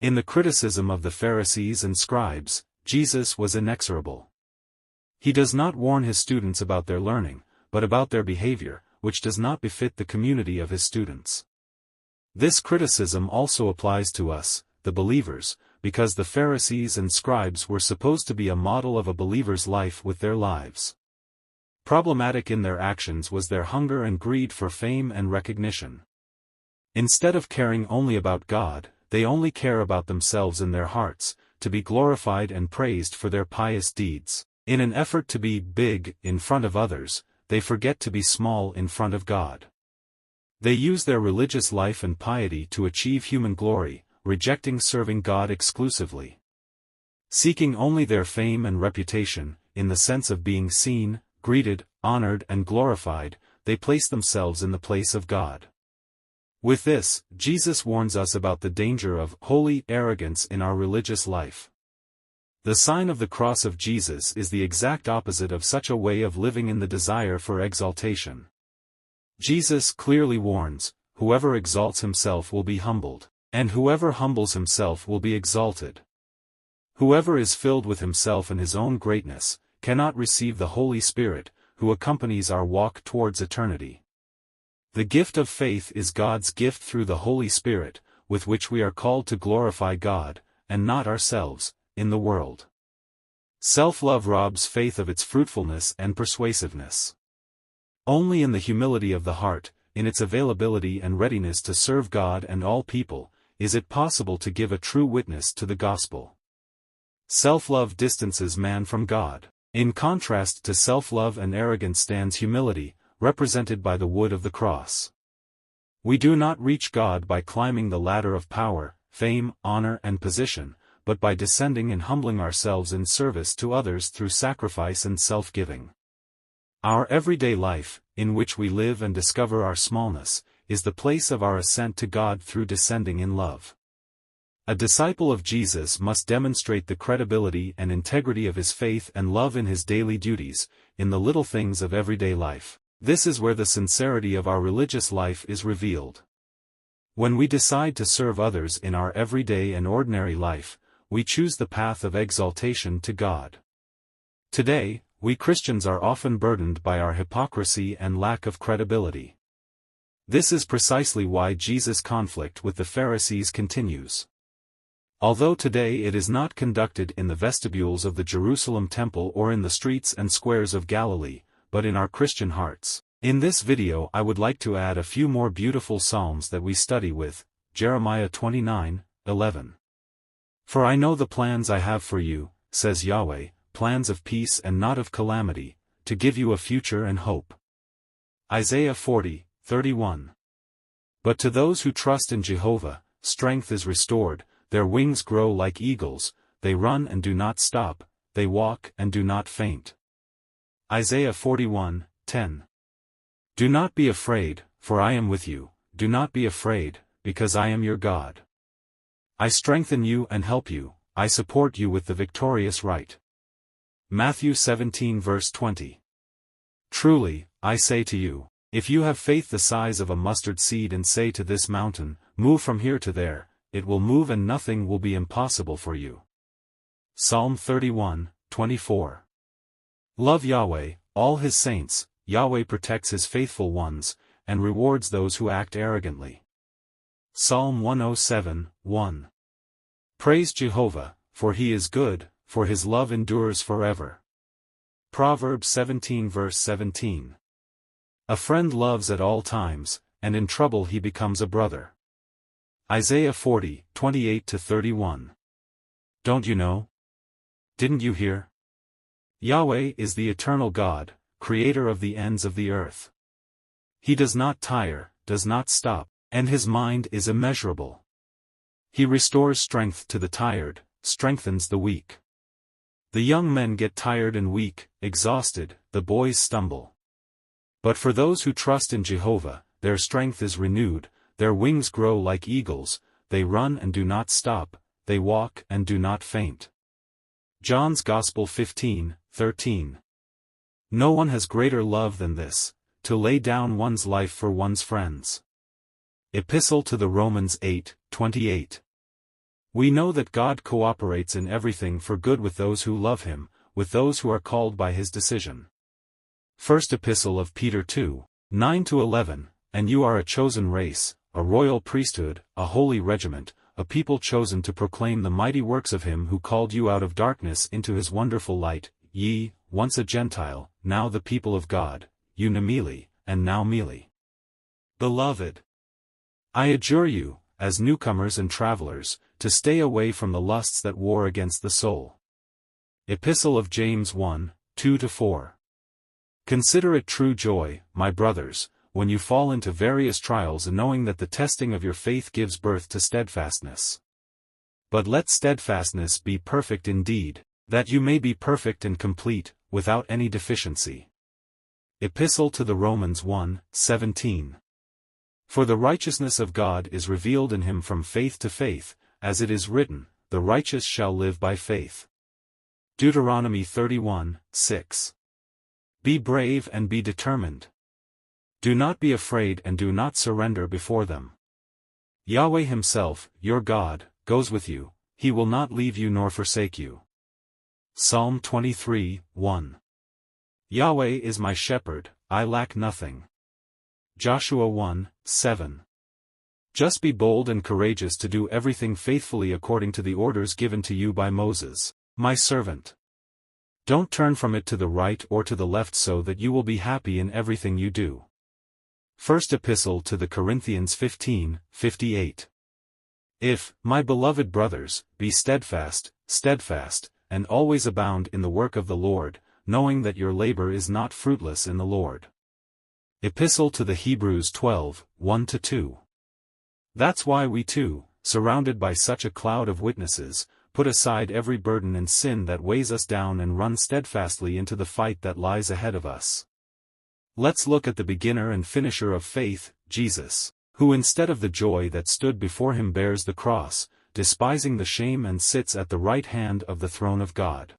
In the criticism of the Pharisees and scribes, Jesus was inexorable. He does not warn his students about their learning, but about their behavior, which does not befit the community of his students. This criticism also applies to us, the believers, because the Pharisees and scribes were supposed to be a model of a believer's life with their lives. Problematic in their actions was their hunger and greed for fame and recognition. Instead of caring only about God, they only care about themselves in their hearts, to be glorified and praised for their pious deeds. In an effort to be big in front of others, they forget to be small in front of God. They use their religious life and piety to achieve human glory, rejecting serving God exclusively. Seeking only their fame and reputation, in the sense of being seen, greeted, honored and glorified, they place themselves in the place of God. With this, Jesus warns us about the danger of holy arrogance in our religious life. The sign of the cross of Jesus is the exact opposite of such a way of living in the desire for exaltation. Jesus clearly warns, whoever exalts himself will be humbled, and whoever humbles himself will be exalted. Whoever is filled with himself and his own greatness, cannot receive the Holy Spirit, who accompanies our walk towards eternity. The gift of faith is God's gift through the Holy Spirit, with which we are called to glorify God, and not ourselves, in the world. Self-love robs faith of its fruitfulness and persuasiveness. Only in the humility of the heart, in its availability and readiness to serve God and all people, is it possible to give a true witness to the gospel. Self-love distances man from God. In contrast to self-love and arrogance stands humility, represented by the wood of the cross. We do not reach God by climbing the ladder of power, fame, honor and position, but by descending and humbling ourselves in service to others through sacrifice and self-giving. Our everyday life, in which we live and discover our smallness, is the place of our ascent to God through descending in love. A disciple of Jesus must demonstrate the credibility and integrity of his faith and love in his daily duties, in the little things of everyday life. This is where the sincerity of our religious life is revealed. When we decide to serve others in our everyday and ordinary life, we choose the path of exaltation to God. Today, we Christians are often burdened by our hypocrisy and lack of credibility. This is precisely why Jesus' conflict with the Pharisees continues. Although today it is not conducted in the vestibules of the Jerusalem temple or in the streets and squares of Galilee, but in our Christian hearts. In this video I would like to add a few more beautiful psalms that we study with, Jeremiah 29:11. For I know the plans I have for you, says Yahweh, plans of peace and not of calamity, to give you a future and hope. Isaiah 40:31. But to those who trust in Jehovah, strength is restored, their wings grow like eagles, they run and do not stop, they walk and do not faint. Isaiah 41:10. Do not be afraid, for I am with you, do not be afraid, because I am your God. I strengthen you and help you, I support you with the victorious right. Matthew 17:20. Truly, I say to you, if you have faith the size of a mustard seed and say to this mountain, move from here to there, it will move and nothing will be impossible for you. Psalm 31:24. Love Yahweh, all his saints, Yahweh protects his faithful ones, and rewards those who act arrogantly. Psalm 107:1. Praise Jehovah, for he is good, for his love endures forever. Proverbs 17:17. A friend loves at all times, and in trouble he becomes a brother. Isaiah 40:28-31. Don't you know? Didn't you hear? Yahweh is the eternal God, creator of the ends of the earth. He does not tire, does not stop, and his mind is immeasurable. He restores strength to the tired, strengthens the weak. The young men get tired and weak, exhausted, the boys stumble. But for those who trust in Jehovah, their strength is renewed, their wings grow like eagles, they run and do not stop, they walk and do not faint. John's Gospel 15:13. No one has greater love than this, to lay down one's life for one's friends. Epistle to the Romans 8:28. We know that God cooperates in everything for good with those who love him, with those who are called by his decision. First Epistle of Peter 2, 9-11, and you are a chosen race, a royal priesthood, a holy regiment, a people chosen to proclaim the mighty works of him who called you out of darkness into his wonderful light, ye, once a Gentile, now the people of God, Unamili, and now Mili. Beloved, I adjure you, as newcomers and travelers, to stay away from the lusts that war against the soul. Epistle of James 1, 2-4. Consider it true joy, my brothers, when you fall into various trials, and knowing that the testing of your faith gives birth to steadfastness. But let steadfastness be perfect indeed, that you may be perfect and complete, without any deficiency. Epistle to the Romans 1, 17. For the righteousness of God is revealed in him from faith to faith, as it is written, the righteous shall live by faith. Deuteronomy 31, 6. Be brave and be determined. Do not be afraid and do not surrender before them. Yahweh himself, your God, goes with you, he will not leave you nor forsake you. Psalm 23, 1. Yahweh is my shepherd, I lack nothing. Joshua 1, 7. Just be bold and courageous to do everything faithfully according to the orders given to you by Moses, my servant. Don't turn from it to the right or to the left, so that you will be happy in everything you do. First Epistle to the Corinthians 15, 58. If, my beloved brothers, be steadfast, and always abound in the work of the Lord, knowing that your labor is not fruitless in the Lord. Epistle to the Hebrews 12, 1-2. That's why we too, surrounded by such a cloud of witnesses, put aside every burden and sin that weighs us down and run steadfastly into the fight that lies ahead of us. Let's look at the beginner and finisher of faith, Jesus, who instead of the joy that stood before him bears the cross, despising the shame, and sits at the right hand of the throne of God.